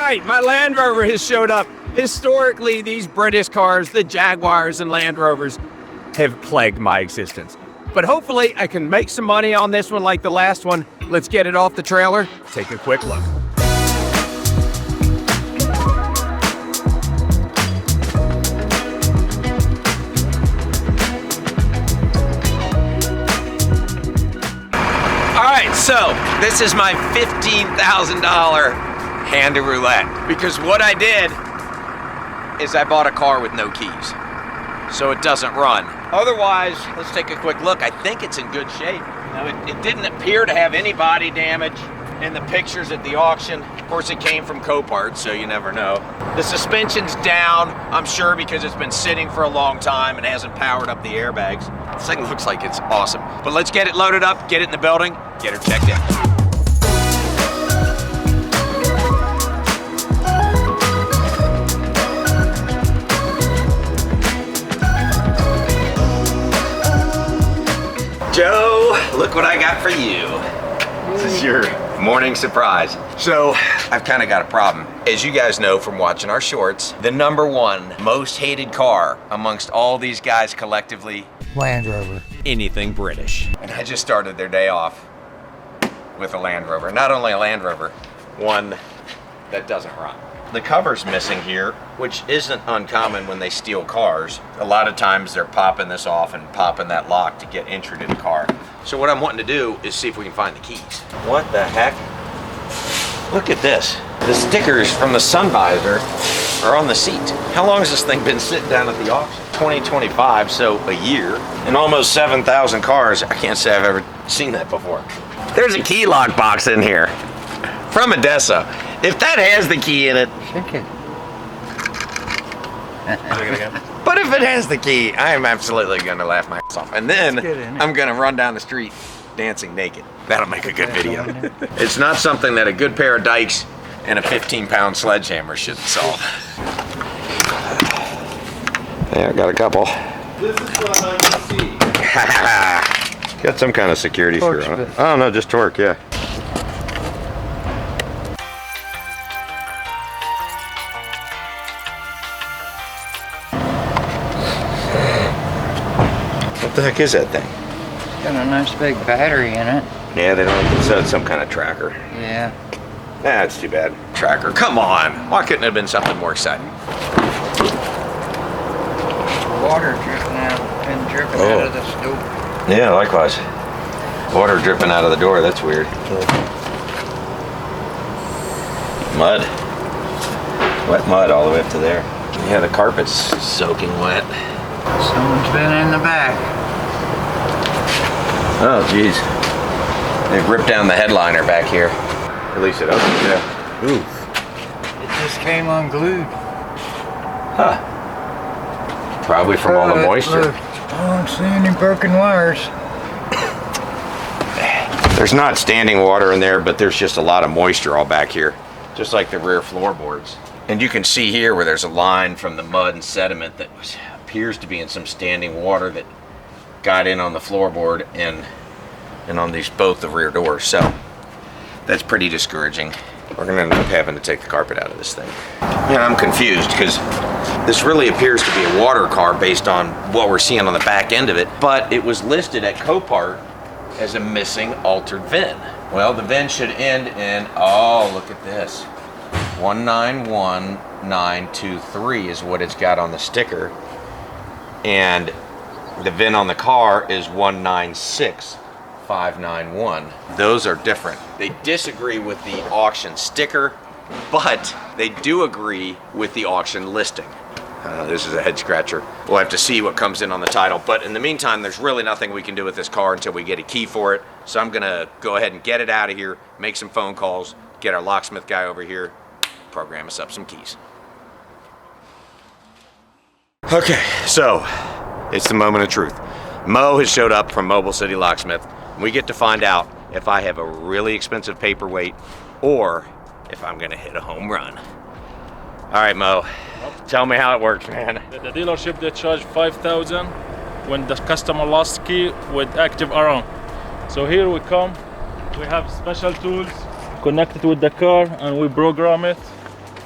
right, my Land Rover has showed up. Historically, these British cars, the Jaguars and Land Rovers, have plagued my existence. But hopefully I can make some money on this one like the last one. Let's get it off the trailer, take a quick look. All right, so this is my $15,000 hand of roulette. Because what I did is I bought a car with no keys, so it doesn't run. Otherwise, let's take a quick look. I think it's in good shape. Now, it didn't appear to have any body damage in the pictures at the auction. Of course, it came from Copart, so you never know. The suspension's down, I'm sure, because it's been sitting for a long time and hasn't powered up the airbags. This thing looks like it's awesome. But let's get it loaded up, get it in the building, get her checked in. Joe, look what I got for you. This is your morning surprise. So, I've kind of got a problem. As you guys know from watching our shorts, the #1 most hated car amongst all these guys collectively, Land Rover. Anything British. And I just started their day off with a Land Rover. Not only a Land Rover, one that doesn't run. The cover's missing here, which isn't uncommon when they steal cars. A lot of times they're popping this off and popping that lock to get entry to the car. So what I'm wanting to do is see if we can find the keys. What the heck? Look at this. The stickers from the sun visor are on the seat. How long has this thing been sitting down at the auction? 2025, so a year. And almost 7,000 cars. I can't say I've ever seen that before. There's a key lock box in here from Odessa. If that has the key in it. Shake it. But if it has the key, I am absolutely gonna laugh my ass off. And then I'm gonna run down the street dancing naked. That'll make a good video. It's not something that a good pair of dikes and a 15-pound sledgehammer should solve. Yeah, I got a couple. This is what I can see. Got some kind of security screw on it. Oh no, just torque, yeah. What the heck is that thing? It's got a nice big battery in it. Yeah, they don't, so it's some kind of tracker. Yeah. That's too bad. Tracker, come on. Why couldn't it have been something more exciting? Water dripping out of the stove. Yeah, likewise. Water dripping out of the door, that's weird. Mud. Wet mud all the way up to there. Yeah, the carpet's soaking wet. Someone's been in the back. Oh, geez. They've ripped down the headliner back here. At least it opens, yeah. Ooh. It just came unglued. Huh. Probably from all the moisture. Look. I don't see any broken wires. There's not standing water in there, but there's just a lot of moisture all back here. Just like the rear floorboards. And you can see here where there's a line from the mud and sediment that appears to be in some standing water that got in on the floorboard and on these both the rear doors. So that's pretty discouraging. We're gonna end up having to take the carpet out of this thing. Yeah, I'm confused because this really appears to be a water car based on what we're seeing on the back end of it, but it was listed at Copart as a missing altered VIN. Well, the VIN should end in, oh, look at this. 191923 is what it's got on the sticker. And the VIN on the car is 196591. Those are different. They disagree with the auction sticker, but they do agree with the auction listing. This is a head scratcher. We'll have to see what comes in on the title, but in the meantime, there's really nothing we can do with this car until we get a key for it. So I'm gonna go ahead and get it out of here, make some phone calls, get our locksmith guy over here, program us up some keys. Okay, so it's the moment of truth. Mo has showed up from Mobile City Locksmith. We get to find out if I have a really expensive paperweight or if I'm gonna hit a home run. All right, Mo, tell me how it works, man. The dealership, they charge 5,000 when the customer lost key with active alarm. So here we come, we have special tools connected with the car and we program it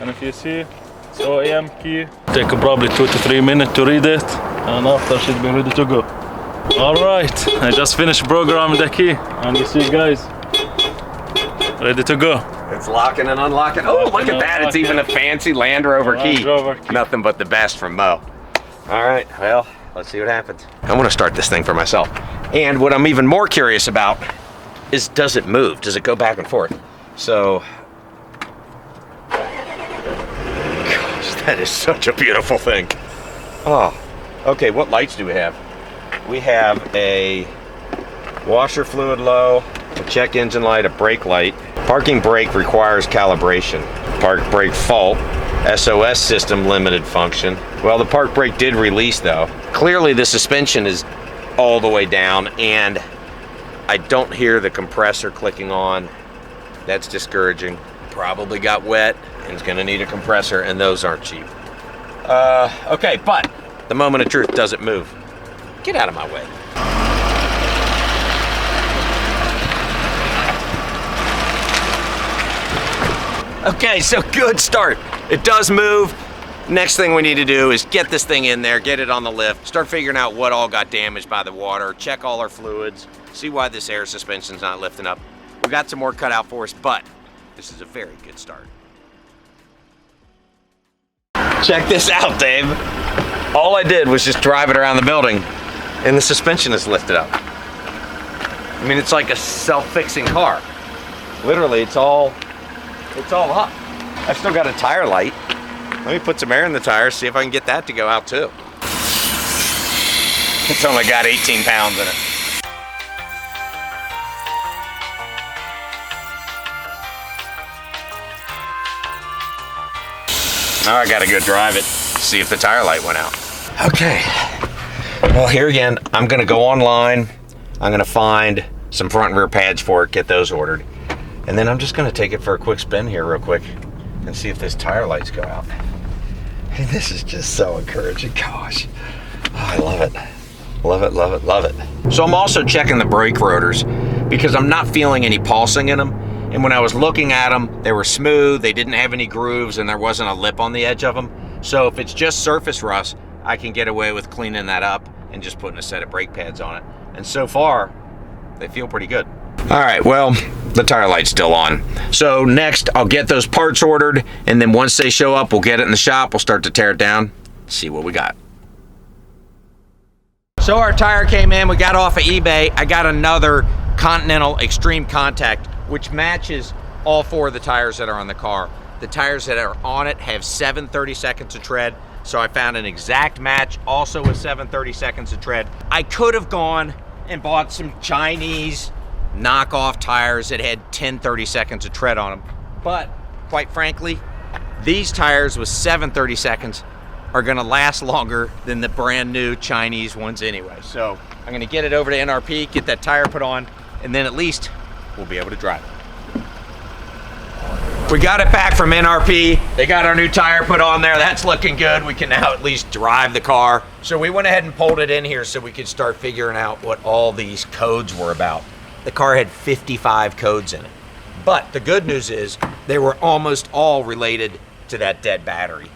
And if you see, it's OEM key. Take probably 2 to 3 minutes to read it, and after should be ready to go. All right, I just finished programming the key, and you see, guys, ready to go. It's locking and unlocking. Oh, look at that! It's even a fancy Land Rover key. Nothing but the best from Mo. All right, well, let's see what happens. I want to start this thing for myself. And what I'm even more curious about is, does it move? Does it go back and forth? So, gosh, that is such a beautiful thing. Oh, okay, what lights do we have? We have a washer fluid low, a check engine light, a brake light. Parking brake requires calibration. Park brake fault, SOS system limited function. Well, the park brake did release though. Clearly the suspension is all the way down and I don't hear the compressor clicking on. That's discouraging. Probably got wet and is gonna need a compressor, and those aren't cheap. Okay, but the moment of truth doesn't move. Get out of my way. Okay, so good start. It does move. Next thing we need to do is get this thing in there, get it on the lift, start figuring out what all got damaged by the water, check all our fluids, see why this air suspension's not lifting up. We got some more cut out for us, but this is a very good start. Check this out, Dave. All I did was just drive it around the building and the suspension is lifted up. I mean, it's like a self-fixing car. Literally, it's all up. I've still got a tire light. Let me put some air in the tires, see if I can get that to go out too. It's only got 18 pounds in it. Now I gotta go drive it, see if the tire light went out. Okay, well here again, I'm gonna go online. I'm gonna find some front and rear pads for it, get those ordered. And then I'm just gonna take it for a quick spin here real quick and see if those tire lights go out. And this is just so encouraging, gosh. Oh, I love it. Love it, love it, love it. So I'm also checking the brake rotors because I'm not feeling any pulsing in them. And when I was looking at them, they were smooth, they didn't have any grooves, and there wasn't a lip on the edge of them. So if it's just surface rust, I can get away with cleaning that up and just putting a set of brake pads on it. And so far, they feel pretty good. All right, well, the tire light's still on. So next, I'll get those parts ordered, and then once they show up, we'll get it in the shop, we'll start to tear it down, see what we got. So our tire came in, we got off of eBay. I got another Continental Extreme Contact, which matches all 4 of the tires that are on the car. The tires that are on it have 7/32 of tread, so I found an exact match, also with 7/32 of tread. I could have gone and bought some Chinese knockoff tires that had 10/32 of tread on them, but quite frankly, these tires with 7/32 are gonna last longer than the brand new Chinese ones anyway. So I'm gonna get it over to NRP, get that tire put on, and then at least we'll be able to drive it. We got it back from NRP. They got our new tire put on there. That's looking good. We can now at least drive the car. So we went ahead and pulled it in here so we could start figuring out what all these codes were about. The car had 55 codes in it. But the good news is they were almost all related to that dead battery.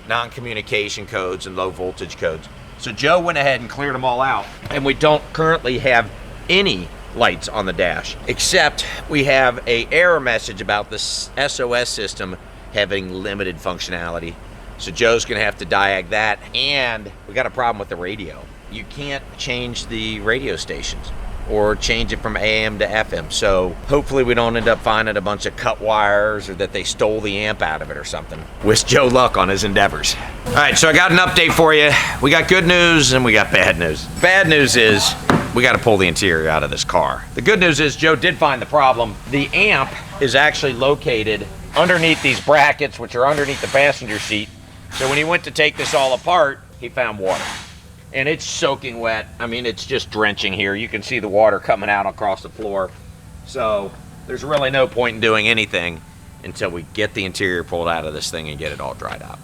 Non-communication codes and low voltage codes. So Joe went ahead and cleared them all out, and we don't currently have any lights on the dash, except we have a error message about the SOS system having limited functionality. So Joe's gonna have to diag that, and we got a problem with the radio. You can't change the radio stations or change it from AM to FM. So hopefully we don't end up finding a bunch of cut wires or that they stole the amp out of it or something. Wish Joe luck on his endeavors. All right, so I got an update for you. We got good news and we got bad news. Bad news is we got to pull the interior out of this car. The good news is Joe did find the problem. The amp is actually located underneath these brackets, which are underneath the passenger seat. So when he went to take this all apart, he found water. And it's soaking wet. I mean, it's just drenching here. You can see the water coming out across the floor. So there's really no point in doing anything until we get the interior pulled out of this thing and get it all dried out.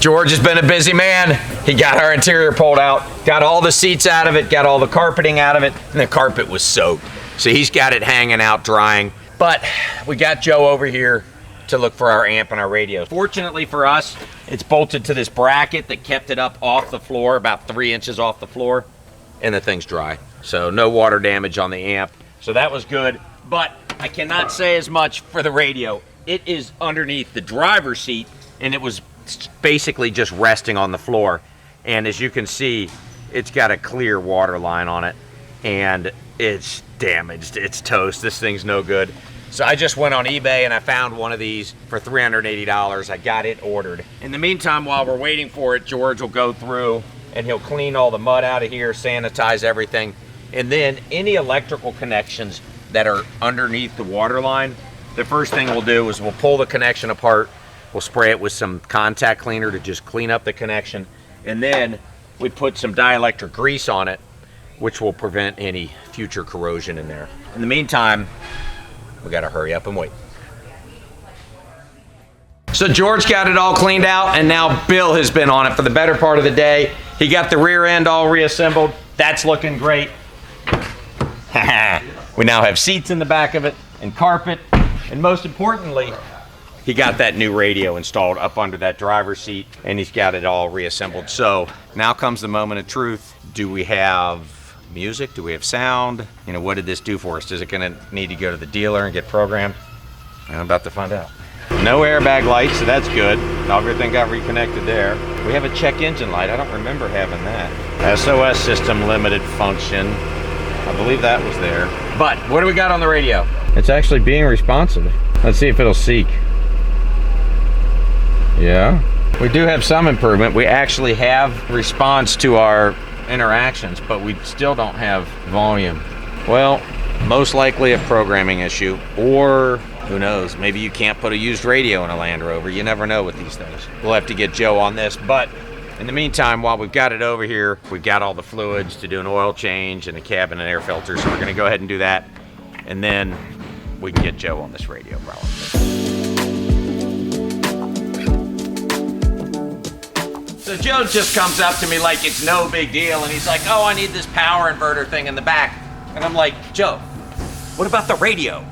George has been a busy man. He got our interior pulled out, got all the seats out of it, got all the carpeting out of it, and the carpet was soaked. So he's got it hanging out drying. But we got Joe over here to look for our amp and our radio. Fortunately for us, it's bolted to this bracket that kept it up off the floor, about 3 inches off the floor, and the thing's dry. So no water damage on the amp. So that was good, but I cannot say as much for the radio. It is underneath the driver's seat, and it was basically just resting on the floor. And as you can see, it's got a clear water line on it, and it's damaged. It's toast. This thing's no good. So I just went on eBay and I found one of these for $380. I got it ordered. In the meantime, while we're waiting for it, George will go through and he'll clean all the mud out of here, sanitize everything. And then any electrical connections that are underneath the water line, the first thing we'll do is we'll pull the connection apart. We'll spray it with some contact cleaner to just clean up the connection. And then we put some dielectric grease on it, which will prevent any future corrosion in there. In the meantime, we gotta hurry up and wait. So George got it all cleaned out, and now Bill has been on it for the better part of the day. He got the rear end all reassembled. That's looking great. We now have seats in the back of it and carpet, and most importantly, he got that new radio installed up under that driver's seat, and he's got it all reassembled. So now comes the moment of truth. Do we have music? Do we have sound? You know, what did this do for us? Is it gonna need to go to the dealer and get programmed? I'm about to find out. No airbag lights, so that's good. Everything got reconnected there. We have a check engine light. I don't remember having that. SOS system limited function. I believe that was there. But what do we got on the radio? It's actually being responsive. Let's see if it'll seek. Yeah. We do have some improvement. We actually have response to our interactions, but we still don't have volume. Well, most likely a programming issue, or who knows, maybe you can't put a used radio in a Land Rover. You never know with these things. We'll have to get Joe on this, but in the meantime, while we've got it over here, we've got all the fluids to do an oil change and the cabin and air filter, so we're gonna go ahead and do that, and then we can get Joe on this radio probably. So Joe just comes up to me like it's no big deal, and he's like, oh, I need this power inverter thing in the back. And I'm like, Joe, what about the radio?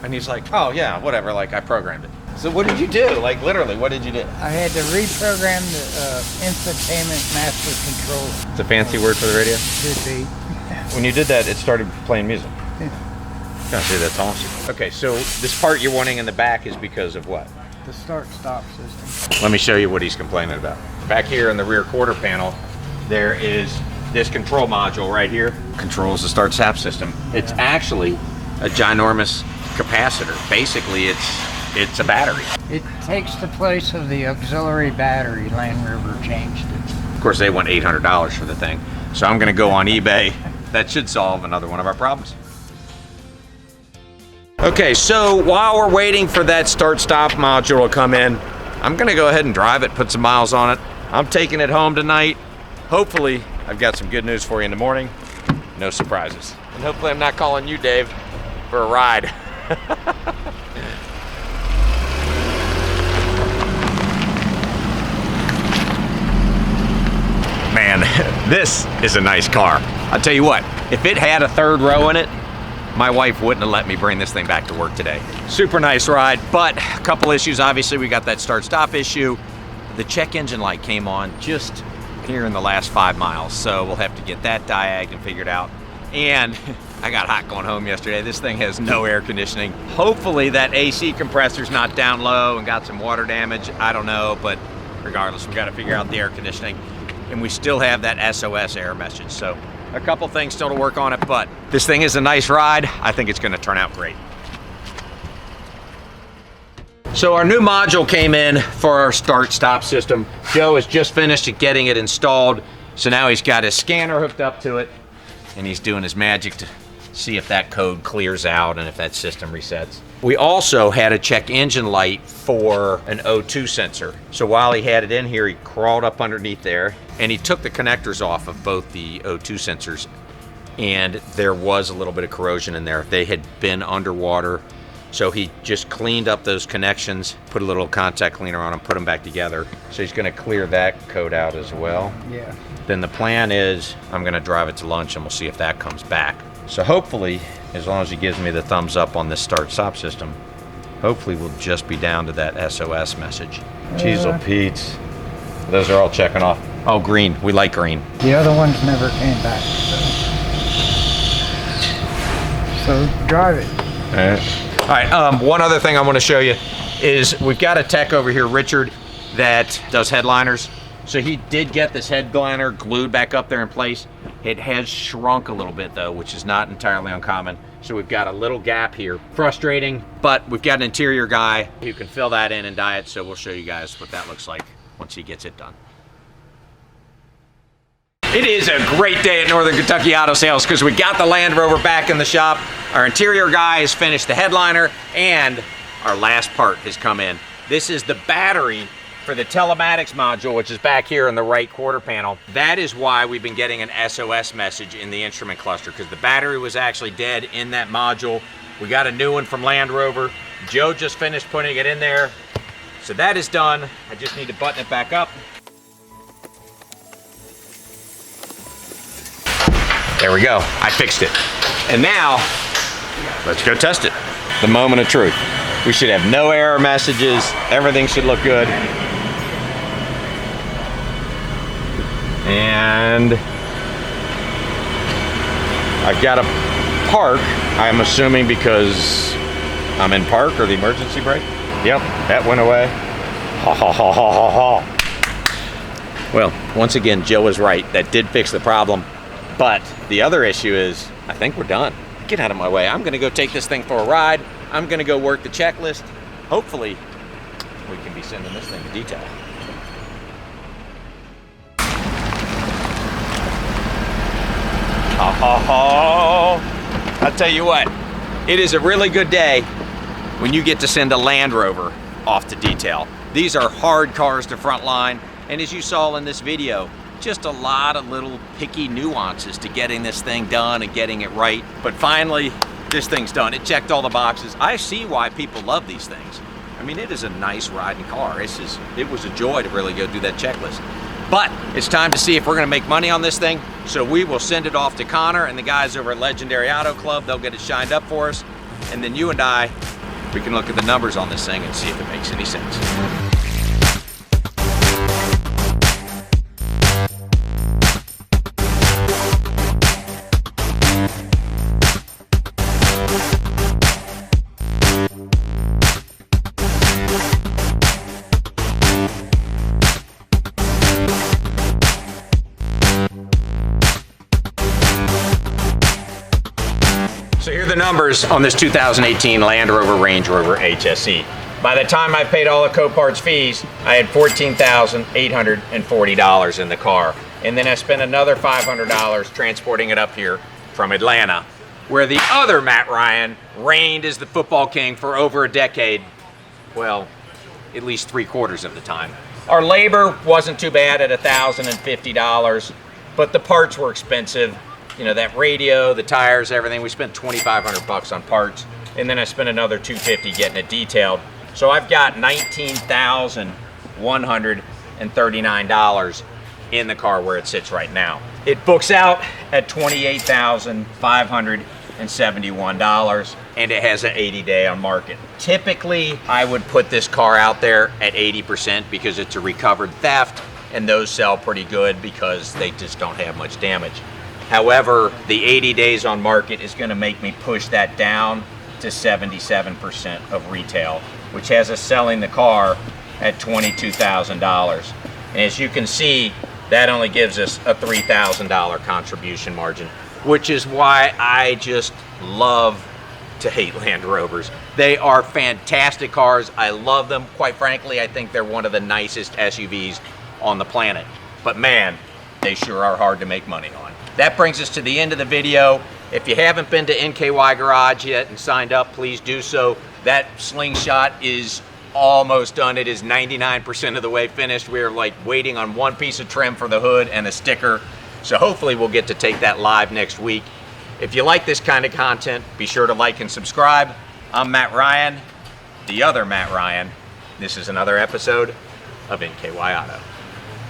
And he's like, oh yeah, whatever, like I programmed it. So what did you do? Like literally, what did you do? I had to reprogram the infotainment master control. It's a fancy word for the radio? Should be. When you did that, it started playing music. Yeah. Gosh, dude, that's awesome. Okay, so this part you're wanting in the back is because of what? The start-stop system. Let me show you what he's complaining about. Back here in the rear quarter panel, there is this control module right here. Controls the start-stop system. It's actually a ginormous capacitor. Basically, it's a battery. It takes the place of the auxiliary battery. Land Rover changed it. Of course, they want $800 for the thing. So I'm gonna go on eBay. That should solve another one of our problems. Okay, so while we're waiting for that start-stop module to come in, I'm gonna go ahead and drive it, put some miles on it. I'm taking it home tonight. Hopefully, I've got some good news for you in the morning. No surprises. And hopefully I'm not calling you, Dave, for a ride. Man, this is a nice car. I'll tell you what, if it had a third row in it, my wife wouldn't have let me bring this thing back to work today. Super nice ride, but a couple issues. Obviously, we got that start-stop issue. The check engine light came on just here in the last 5 miles, so we'll have to get that diagged and figured out. And I got hot going home yesterday. This thing has no air conditioning. Hopefully that AC compressor's not down low and got some water damage. I don't know, but regardless, we got to figure out the air conditioning. And we still have that SOS error message. So a couple things still to work on it, but this thing is a nice ride. I think it's gonna turn out great. So our new module came in for our start-stop system. Joe has just finished getting it installed. So now he's got his scanner hooked up to it, and he's doing his magic to see if that code clears out and if that system resets. We also had a check engine light for an O2 sensor. So while he had it in here, he crawled up underneath there and he took the connectors off of both the O2 sensors, and there was a little bit of corrosion in there. They had been underwater. So he just cleaned up those connections, put a little contact cleaner on them, put them back together. So he's gonna clear that code out as well. Yeah. Then the plan is I'm gonna drive it to lunch and we'll see if that comes back. So hopefully, as long as he gives me the thumbs up on this start-stop system, hopefully we'll just be down to that SOS message. Cheezel Pete's. Those are all checking off. Oh, green. We like green. The other ones never came back. So drive it. All right. One other thing I want to show you is we've got a tech over here, Richard, that does headliners. So he did get this headliner glued back up there in place. It has shrunk a little bit though, which is not entirely uncommon. So we've got a little gap here. Frustrating, but we've got an interior guy who can fill that in and dye it. So we'll show you guys what that looks like once he gets it done. It is a great day at Northern Kentucky Auto Sales because we got the Land Rover back in the shop. Our interior guy has finished the headliner and our last part has come in. This is the battery for the telematics module, which is back here in the right quarter panel. That is why we've been getting an SOS message in the instrument cluster, because the battery was actually dead in that module. We got a new one from Land Rover. Joe just finished putting it in there. So that is done. I just need to button it back up. There we go, I fixed it. And now, let's go test it. The moment of truth. We should have no error messages. Everything should look good. And I've got to park, I'm assuming because I'm in park or the emergency brake. Yep, that went away. Ha ha ha ha ha ha. Well, once again, Joe was right. That did fix the problem. But the other issue is, I think we're done. Get out of my way. I'm gonna go take this thing for a ride. I'm gonna go work the checklist. Hopefully, we can be sending this thing to detail. I'll tell you what, it is a really good day when you get to send a Land Rover off to detail. These are hard cars to frontline, and as you saw in this video, just a lot of little picky nuances to getting this thing done and getting it right. But finally, this thing's done. It checked all the boxes. I see why people love these things. I mean, it is a nice riding car. It was a joy to really go do that checklist. But it's time to see if we're gonna make money on this thing. So we will send it off to Connor and the guys over at Legendary Auto Club. They'll get it shined up for us. And then you and I, we can look at the numbers on this thing and see if it makes any sense. So here are the numbers on this 2018 Land Rover Range Rover HSE. By the time I paid all the Copart's fees, I had $14,840 in the car. And then I spent another $500 transporting it up here from Atlanta, where the other Matt Ryan reigned as the football king for over a decade. Well, at least 3/4 of the time. Our labor wasn't too bad at $1,050, but the parts were expensive. You know, that radio, the tires, everything. We spent $2,500 on parts, and then I spent another $250 getting it detailed. So I've got $19,139 in the car where it sits right now. It books out at $28,571, and it has an 80-day on market. Typically, I would put this car out there at 80% because it's a recovered theft, and those sell pretty good because they just don't have much damage. However, the 80 days on market is gonna make me push that down to 77% of retail, which has us selling the car at $22,000. And as you can see, that only gives us a $3,000 contribution margin, which is why I just love to hate Land Rovers. They are fantastic cars. I love them. Quite frankly, I think they're one of the nicest SUVs on the planet. But man, they sure are hard to make money on. That brings us to the end of the video. If you haven't been to NKY Garage yet and signed up, please do so. That Slingshot is almost done. It is 99% of the way finished. We're like waiting on one piece of trim for the hood and a sticker. So hopefully we'll get to take that live next week. If you like this kind of content, be sure to like and subscribe. I'm Matt Ryan, the other Matt Ryan. This is another episode of NKY Auto.